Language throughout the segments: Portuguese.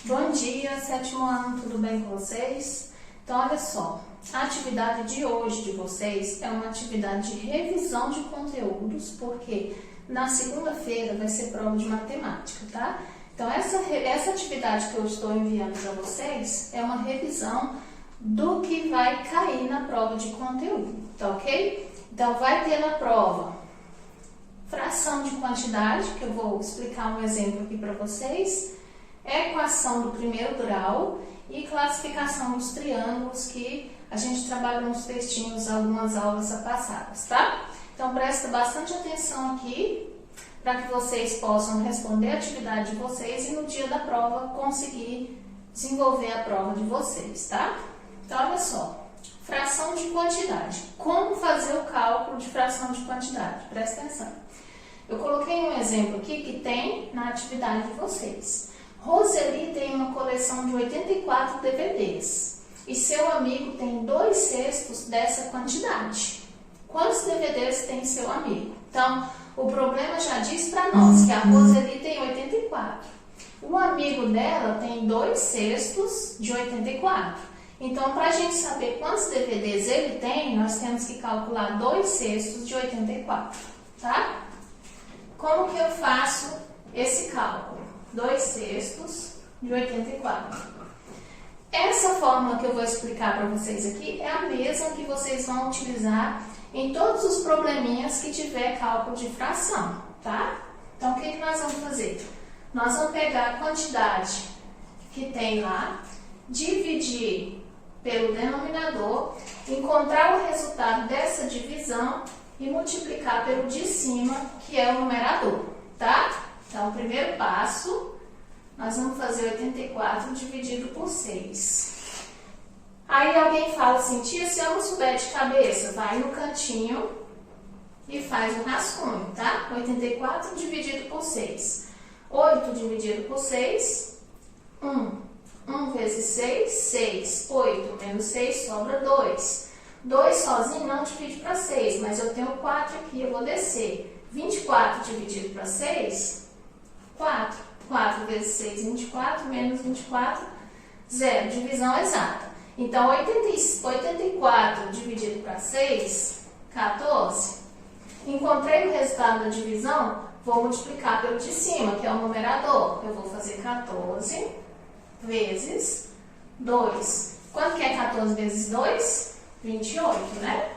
Bom dia, sétimo ano, tudo bem com vocês? Então, olha só, a atividade de hoje de vocês é uma atividade de revisão de conteúdos, porque na segunda-feira vai ser prova de matemática, tá? Então, essa atividade que eu estou enviando para vocês é uma revisão do que vai cair na prova de conteúdo, tá ok? Então, vai ter na prova fração de quantidade, que eu vou explicar um exemplo aqui para vocês, equação do primeiro grau e classificação dos triângulos, que a gente trabalha nos textinhos algumas aulas passadas, tá? Então, presta bastante atenção aqui para que vocês possam responder a atividade de vocês e no dia da prova conseguir desenvolver a prova de vocês, tá? Então, olha só, fração de quantidade. Como fazer o cálculo de fração de quantidade? Presta atenção. Eu coloquei um exemplo aqui que tem na atividade de vocês. Roseli tem uma coleção de 84 DVDs e seu amigo tem 2/6 dessa quantidade. Quantos DVDs tem seu amigo? Então, o problema já diz para nós que a Roseli tem 84. O amigo dela tem 2/6 de 84. Então, para a gente saber quantos DVDs ele tem, nós temos que calcular 2/6 de 84, tá? Como que eu faço esse cálculo? 2/6 de 84. Essa fórmula que eu vou explicar para vocês aqui é a mesma que vocês vão utilizar em todos os probleminhas que tiver cálculo de fração, tá? Então, o que nós vamos fazer? Nós vamos pegar a quantidade que tem lá, dividir pelo denominador, encontrar o resultado dessa divisão e multiplicar pelo de cima, que é o numerador, tá? Então, o primeiro passo, nós vamos fazer 84 dividido por 6. Aí alguém fala assim, tia, se eu não souber de cabeça, vai no cantinho e faz o rascunho, tá? 84 dividido por 6. 8 dividido por 6, 1. 1 vezes 6, 6. 8 menos 6 sobra 2. 2 sozinho não divide para 6, mas eu tenho 4 aqui, eu vou descer. 24 dividido para 6... 4. 4 vezes 6, 24, menos 24, 0. Divisão exata. Então, 84 dividido para 6, 14. Encontrei o resultado da divisão, vou multiplicar pelo de cima, que é o numerador. Eu vou fazer 14 vezes 2. Quanto que é 14 vezes 2? 28, né?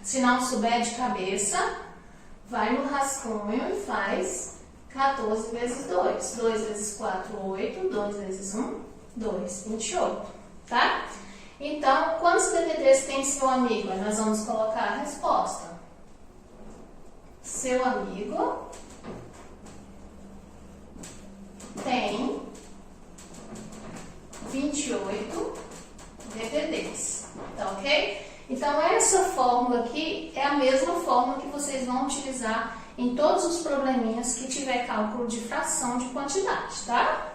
Se não souber de cabeça, vai no rascunho e faz 14 vezes 2. 2 vezes 4, 8. 2 vezes 1, 2. 28, tá? Então, quantos DVDs tem seu amigo? Aí nós vamos colocar a resposta. Seu amigo tem 28 DVDs, tá ok? Então, essa fórmula aqui é a mesma fórmula que vocês vão utilizar em todos os probleminhas que tiver cálculo de fração de quantidade, tá?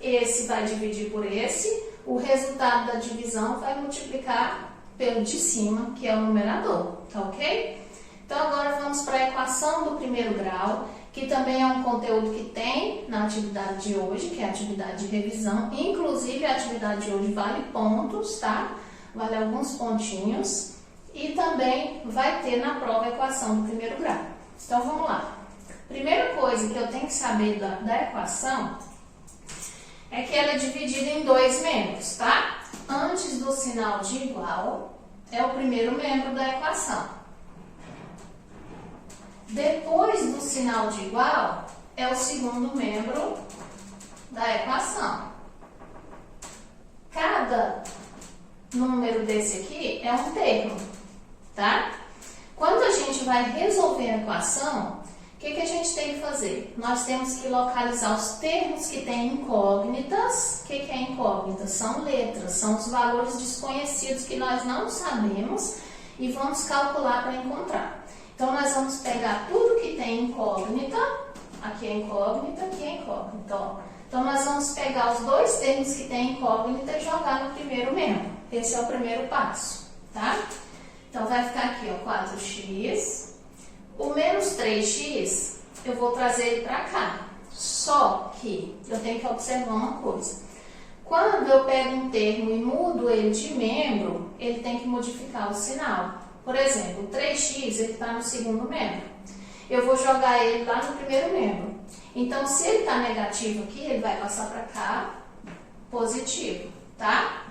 Esse vai dividir por esse, o resultado da divisão vai multiplicar pelo de cima, que é o numerador, tá ok? Então, agora vamos para a equação do primeiro grau, que também é um conteúdo que tem na atividade de hoje, que é a atividade de revisão. Inclusive, a atividade de hoje vale pontos, tá? Vale alguns pontinhos. E também vai ter na prova a equação do primeiro grau. Então, vamos lá. Primeira coisa que eu tenho que saber da equação é que ela é dividida em dois membros, tá? Antes do sinal de igual é o primeiro membro da equação. Depois do sinal de igual é o segundo membro da equação. Cada número desse aqui é um termo, tá? Quando a gente vai resolver a equação, o que a gente tem que fazer? Nós temos que localizar os termos que têm incógnitas. O que é incógnita? São letras, são os valores desconhecidos que nós não sabemos e vamos calcular para encontrar. Então, nós vamos pegar tudo que tem incógnita, aqui é incógnita, aqui é incógnita, ó. Então, nós vamos pegar os dois termos que tem incógnita e jogar no primeiro membro. Esse é o primeiro passo, tá? Então, vai ficar aqui, ó, 4x. O menos 3x, eu vou trazer ele para cá. Só que eu tenho que observar uma coisa. Quando eu pego um termo e mudo ele de membro, ele tem que modificar o sinal. Por exemplo, o 3x ele está no segundo membro. Eu vou jogar ele lá no primeiro membro. Então, se ele está negativo aqui, ele vai passar para cá positivo, tá?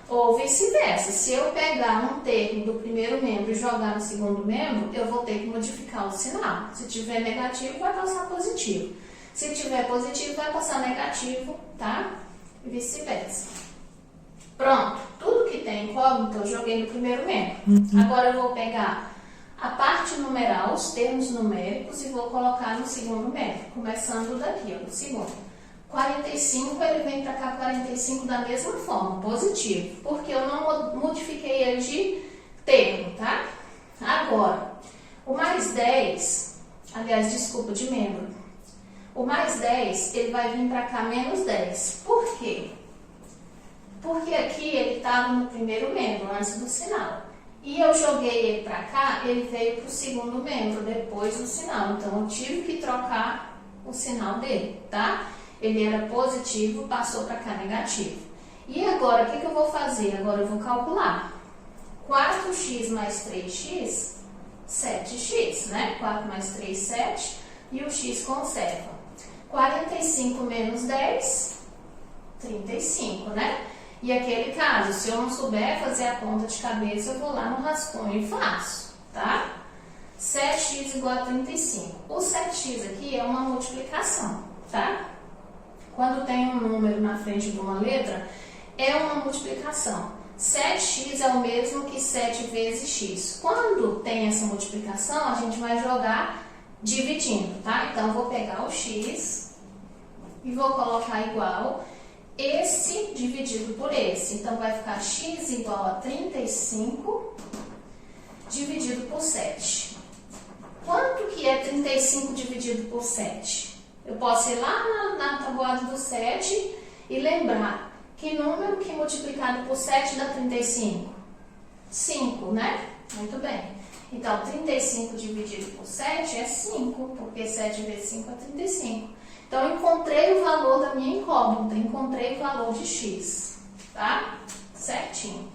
Ou vice-versa. Se eu pegar um termo do primeiro membro e jogar no segundo membro, eu vou ter que modificar o sinal. Se tiver negativo, vai passar positivo. Se tiver positivo, vai passar negativo, tá? E vice-versa. Pronto. Tudo que tem incógnita, eu joguei no primeiro membro. Agora eu vou pegar a parte numeral, os termos numéricos, e vou colocar no segundo membro. Começando daqui, ó, no segundo. 45, ele vem para cá, 45 da mesma forma, positivo. Porque eu não modifiquei ele de termo, tá? Agora, o mais 10, aliás, desculpa, de membro. O mais 10, ele vai vir para cá, menos 10. Por quê? Porque aqui ele estava no primeiro membro, antes do sinal. E eu joguei ele para cá, ele veio para o segundo membro, depois do sinal. Então, eu tive que trocar o sinal dele, tá? Ele era positivo, passou para cá negativo. E agora, o que eu vou fazer? Agora eu vou calcular. 4x mais 3x, 7x, né? 4 mais 3, 7. E o x conserva. 45 menos 10, 35, né? E aquele caso, se eu não souber fazer a conta de cabeça, eu vou lá no rascunho e faço, tá? 7x igual a 35. O 7x aqui é uma multiplicação, tá? Quando tem um número na frente de uma letra, é uma multiplicação. 7x é o mesmo que 7 vezes x. Quando tem essa multiplicação, a gente vai jogar dividindo, tá? Então, eu vou pegar o x e vou colocar igual esse dividido por esse. Então, vai ficar x igual a 35 dividido por 7. Quanto que é 35 dividido por 7? Eu posso ir lá na tabuada do 7 e lembrar que número que multiplicado por 7 dá 35? 5, né? Muito bem. Então, 35 dividido por 7 é 5, porque 7 vezes 5 é 35. Então, eu encontrei o valor da minha incógnita, encontrei o valor de x, tá? Certinho.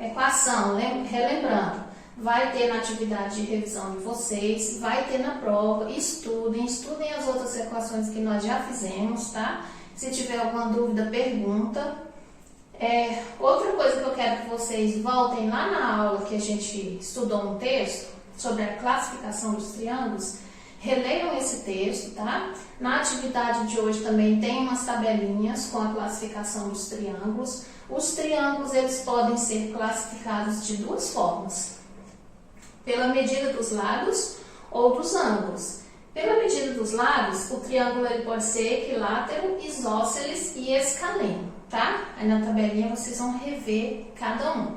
Equação, relembrando. Vai ter na atividade de revisão de vocês, vai ter na prova, estudem as outras equações que nós já fizemos, tá? Se tiver alguma dúvida, pergunta. Outra coisa que eu quero que vocês voltem lá na aula que a gente estudou um texto sobre a classificação dos triângulos, releiam esse texto, tá? Na atividade de hoje também tem umas tabelinhas com a classificação dos triângulos. Os triângulos, eles podem ser classificados de duas formas. Pela medida dos lados ou dos ângulos. Pela medida dos lados, o triângulo ele pode ser equilátero, isósceles e escaleno, tá? Aí na tabelinha vocês vão rever cada um.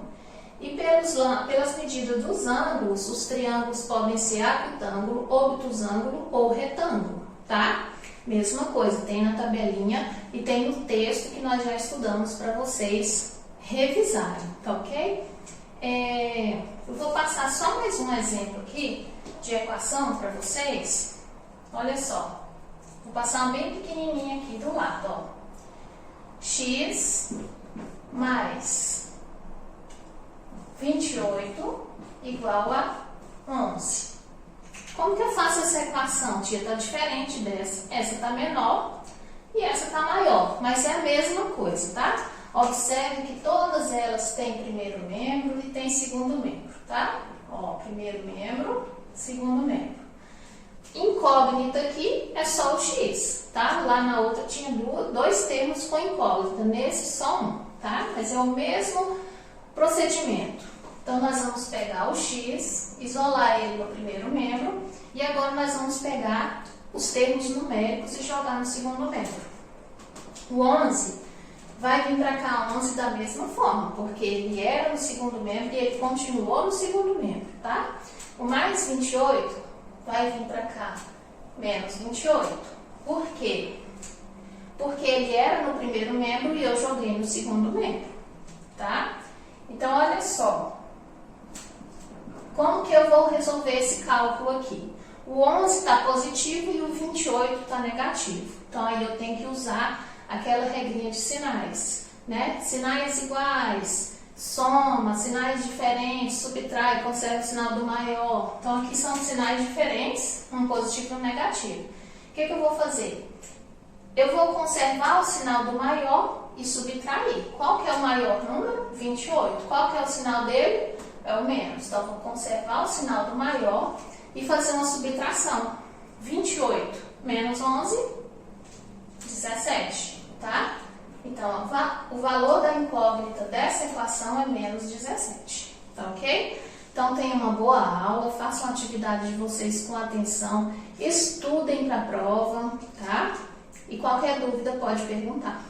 E pelas medidas dos ângulos, os triângulos podem ser acutângulo, obtusângulo ou retângulo, tá? Mesma coisa, tem na tabelinha e tem no texto que nós já estudamos para vocês revisarem, tá ok? Eu vou passar só mais um exemplo aqui de equação para vocês. Olha só, vou passar um bem pequenininho aqui do lado, ó. X mais 28 igual a 11. Como que eu faço essa equação, tia? Tá diferente dessa. Essa tá menor e essa tá maior, mas é a mesma coisa, tá? Observe que todas elas têm primeiro membro e têm segundo membro, tá? Ó, primeiro membro, segundo membro. Incógnita aqui é só o x, tá? Lá na outra tinha dois termos com incógnita, nesse só um, tá? Mas é o mesmo procedimento. Então, nós vamos pegar o x, isolar ele no primeiro membro, e agora nós vamos pegar os termos numéricos e jogar no segundo membro. O 11 vai vir para cá 11 da mesma forma, porque ele era no segundo membro e ele continuou no segundo membro, tá? O mais 28 vai vir para cá, menos 28. Por quê? Porque ele era no primeiro membro e eu joguei no segundo membro, tá? Então, olha só. Como que eu vou resolver esse cálculo aqui? O 11 está positivo e o 28 está negativo. Então, aí eu tenho que usar aquela regrinha de sinais, né? Sinais iguais, soma, sinais diferentes, subtrai, conserva o sinal do maior. Então, aqui são sinais diferentes, um positivo e um negativo. O que eu vou fazer? Eu vou conservar o sinal do maior e subtrair. Qual que é o maior número? 28. Qual que é o sinal dele? É o menos. Então, eu vou conservar o sinal do maior e fazer uma subtração. 28 menos 11, 17, tá? Então, o valor da incógnita dessa equação é menos 17, tá ok? Então, tenham uma boa aula, façam a atividade de vocês com atenção, estudem para a prova, tá? E qualquer dúvida pode perguntar.